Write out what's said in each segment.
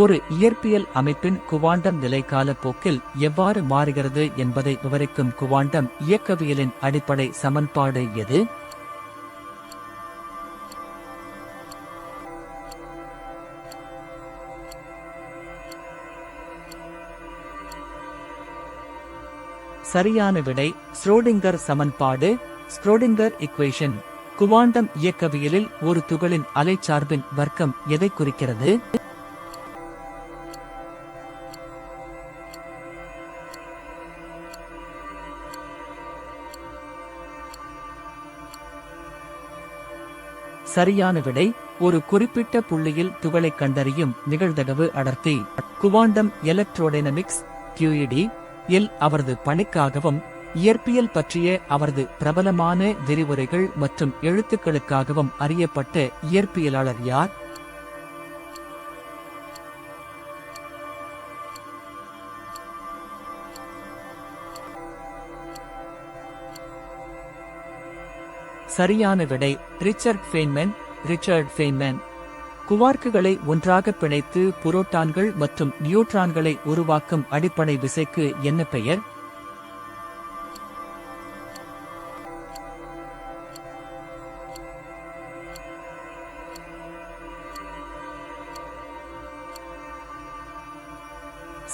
ஒரு இயற்பியல் அமைப்பின் குவாண்டம் நிலை காலப்போக்கில் எவ்வாறு மாறுகிறது என்பதை விவரிக்கும் குவாண்டம் இயக்கவியலின் அடிப்படை சமன்பாடு எது? சரியான விடை ஸ்ரோடிங்கர் சமன்பாடு, ஸ்க்ரோடிங்கர் இக்குவேஷன். குவாண்டம் இயக்கவியலில் ஒரு துகளின் அலைச்சார்பின் வர்க்கம் எதை குறிக்கிறது? சரியான விடை ஒரு குறிப்பிட்ட புள்ளியில் துகளை கண்டறியும் நிகழ்தகவு அடர்த்தி. குவாண்டம் எலக்ட்ரோடைனமிக்ஸ் QED இல் அவரது பணிக்காகவும் இயற்பியல் பற்றிய அவரது பிரபலமான விரிவுரைகள் மற்றும் எழுத்துக்களுக்காகவும் அறியப்பட்ட இயற்பியலாளர் யார்? சரியான விடை ரிச்சர்ட் ஃபெய்ன்மேன். குவார்க்குகளை ஒன்றாக பிணைத்து புரோட்டான்கள் மற்றும் நியூட்ரான்களை உருவாக்கும் அடிப்படை விசைக்கு என்ன பெயர்?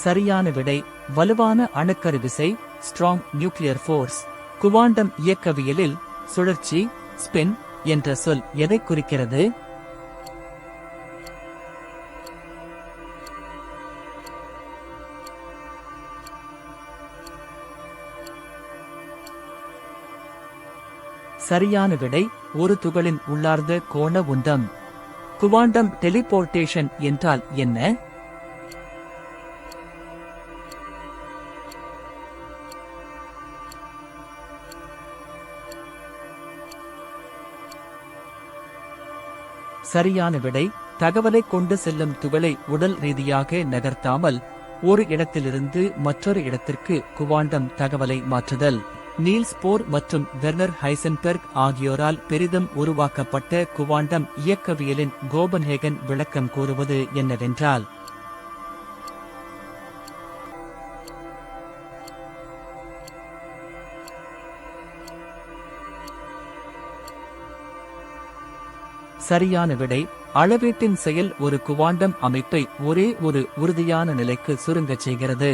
சரியான விடை வலுவான அணுக்கரு விசை, ஸ்ட்ராங் நியூக்ளியர் ஃபோர்ஸ். குவாண்டம் இயக்கவியலில் சுழற்சி, ஸ்பின் என்ற சொல் எதை குறிக்கிறது? சரியான விடை ஒரு துகளின் உள்ளார்ந்த கோண உந்தம். குவாண்டம் டெலிபோர்டேஷன் என்றால் என்ன? சரியான விடை தகவலை கொண்டு செல்லும் துகளை உடல் ரீதியாக நகர்த்தாமல் ஒரு இடத்திலிருந்து மற்றொரு இடத்திற்கு குவாண்டம் தகவலை மாற்றுதல். நீல்ஸ் போர் மற்றும் வெர்னர் ஹைசன்பெர்க் ஆகியோரால் பெரிதும் உருவாக்கப்பட்ட குவாண்டம் இயக்கவியலின் கோபன்ஹேகன் விளக்கம் கூறுவது என்னவென்றால், சரியான விடை அளவீட்டின் செயல் ஒரு குவாண்டம் அமைப்பை ஒரே ஒரு உறுதியான நிலைக்கு சுருங்கச் செய்கிறது.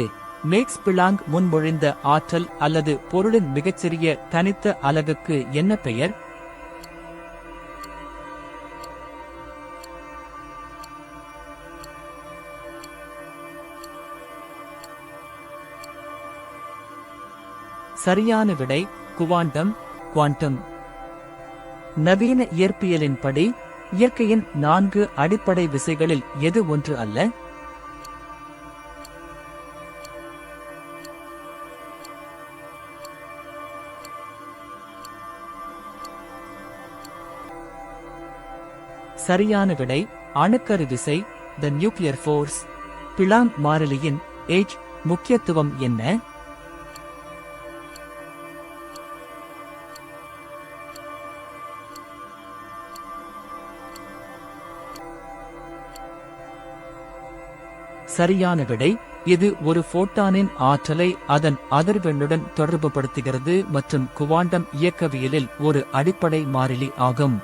மேக்ஸ் பிளாங்க் முன்மொழிந்த ஆற்றல் அல்லது பொருளின் மிகச்சிறிய தனித்த அலகுக்கு என்ன பெயர்? சரியான விடை குவாண்டம். நவீன இயற்பியலின்படி இயற்கையின் 4 அடிப்படை விசைகளில் எது ஒன்று அல்ல? சரியான விடை அணுக்கரு விசை, த நியூக்ளியர் ஃபோர்ஸ். பிளாங்க் மாறிலியின் H முக்கியத்துவம் என்ன? சரியான விடை இது ஒரு போட்டானின் ஆற்றலை அதன் அதிர்வெண்ணுடன் தொடர்புபடுத்துகிறது மற்றும் குவாண்டம் இயக்கவியலில் ஒரு அடிப்படை மாறிலி ஆகும்.